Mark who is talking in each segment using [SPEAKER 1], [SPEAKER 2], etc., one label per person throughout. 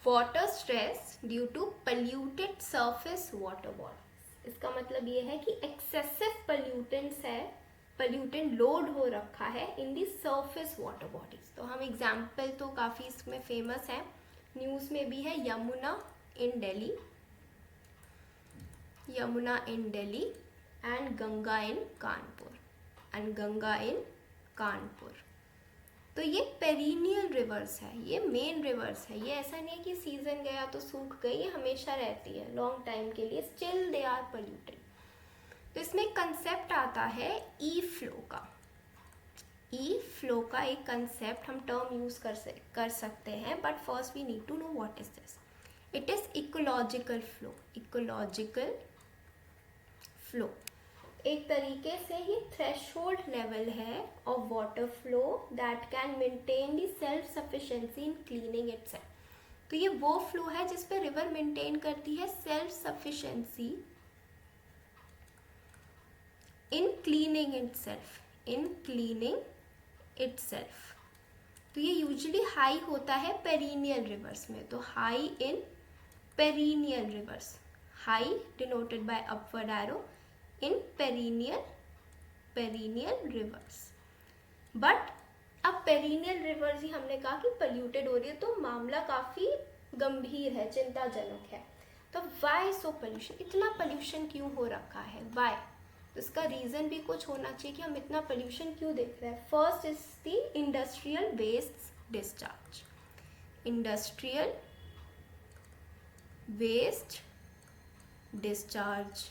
[SPEAKER 1] Water stress due to polluted surface water bodies. इसका मतलब ये है कि एक्सेसिव पोल्यूटेंट्स है, पोल्यूटेंट लोड हो रखा है in the surface water bodies. तो हम एग्जाम्पल तो काफ़ी इसमें फेमस है, न्यूज़ में भी है, Yamuna in Delhi, Yamuna in Delhi and Ganga in Kanpur, and Ganga in Kanpur. तो ये पेरिनियल रिवर्स है, ये मेन रिवर्स है। ये ऐसा नहीं है कि सीजन गया तो सूख गई, ये हमेशा रहती है लॉन्ग टाइम के लिए, स्टिल दे आर पोल्यूटेड। तो इसमें एक कंसेप्ट आता है ई फ्लो का। ई फ्लो का एक कंसेप्ट हम टर्म यूज कर सकते हैं, but first we need to know what is this. It is ecological flow. Ecological flow एक तरीके से ये थ्रेशोल्ड लेवल है of water flow that can maintain the self sufficiency in cleaning itself. तो ये वो फ्लो है जिस पे रिवर मेंटेन करती है self sufficiency in cleaning itself, in cleaning itself. तो ये यूजुअली हाई होता है पेरिनियल रिवर्स में। तो high in perennial rivers, high denoted by upward arrow in perennial rivers. But अब पेरिनियल रिवर्स ही हमने कहा कि पोल्यूटेड हो रही है, तो मामला काफ़ी गंभीर है, चिंताजनक है। तो वाई सो पोल्यूशन, इतना पोल्यूशन क्यों हो रखा है, वाई? तो इसका रीज़न भी कुछ होना चाहिए कि हम इतना पोल्यूशन क्यों देख रहे हैं। First is the industrial waste discharge. Industrial waste discharge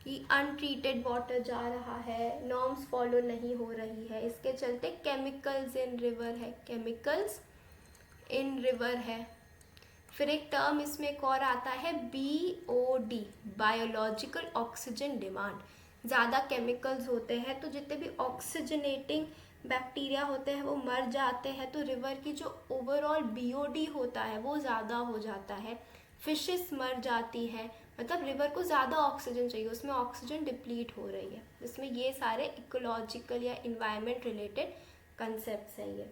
[SPEAKER 1] कि अनट्रीटेड वाटर जा रहा है, नॉर्म्स फॉलो नहीं हो रही है, इसके चलते केमिकल्स इन रिवर है, केमिकल्स इन रिवर है। फिर एक टर्म इसमें एक और आता है BOD, बायोलॉजिकल ऑक्सीजन डिमांड। ज़्यादा केमिकल्स होते हैं तो जितने भी ऑक्सीजनेटिंग बैक्टीरिया होते हैं वो मर जाते हैं, तो रिवर की जो ओवरऑल BOD होता है वो ज़्यादा हो जाता है, फिशेस मर जाती है। मतलब रिवर को ज़्यादा ऑक्सीजन चाहिए, उसमें ऑक्सीजन डिप्लीट हो रही है। इसमें ये सारे इकोलॉजिकल या इन्वायरमेंट रिलेटेड कंसेप्ट्स हैं ये।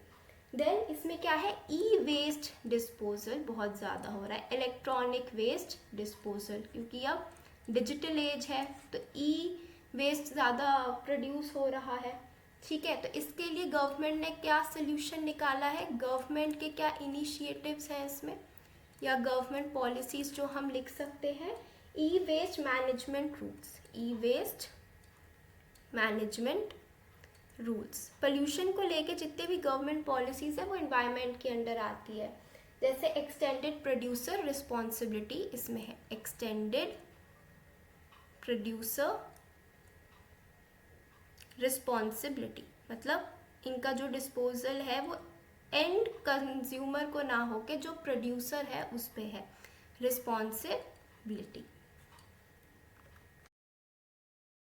[SPEAKER 1] देन इसमें क्या है, ई वेस्ट डिस्पोजल बहुत ज़्यादा हो रहा है, इलेक्ट्रॉनिक वेस्ट डिस्पोजल, क्योंकि अब डिजिटल एज है तो ई वेस्ट ज़्यादा प्रोड्यूस हो रहा है। ठीक है, तो इसके लिए गवर्नमेंट ने क्या सोल्यूशन निकाला है, गवर्नमेंट के क्या इनिशिएटिव्स हैं इसमें, या गवर्नमेंट पॉलिसीज़ जो हम लिख सकते हैं। ई वेस्ट मैनेजमेंट रूल्स, ई वेस्ट मैनेजमेंट रूल्स। पोल्यूशन को लेके जितने भी गवर्नमेंट पॉलिसीज़ है वो एनवायरनमेंट के अंडर आती है। जैसे एक्सटेंडेड प्रोड्यूसर रिस्पॉन्सिबिलिटी इसमें है, एक्सटेंडेड प्रोड्यूसर रिस्पॉन्सिबिलिटी, मतलब इनका जो डिस्पोजल है वो एंड कंज्यूमर को ना होके जो प्रोड्यूसर है उस पे है रिस्पॉन्सिबिलिटी।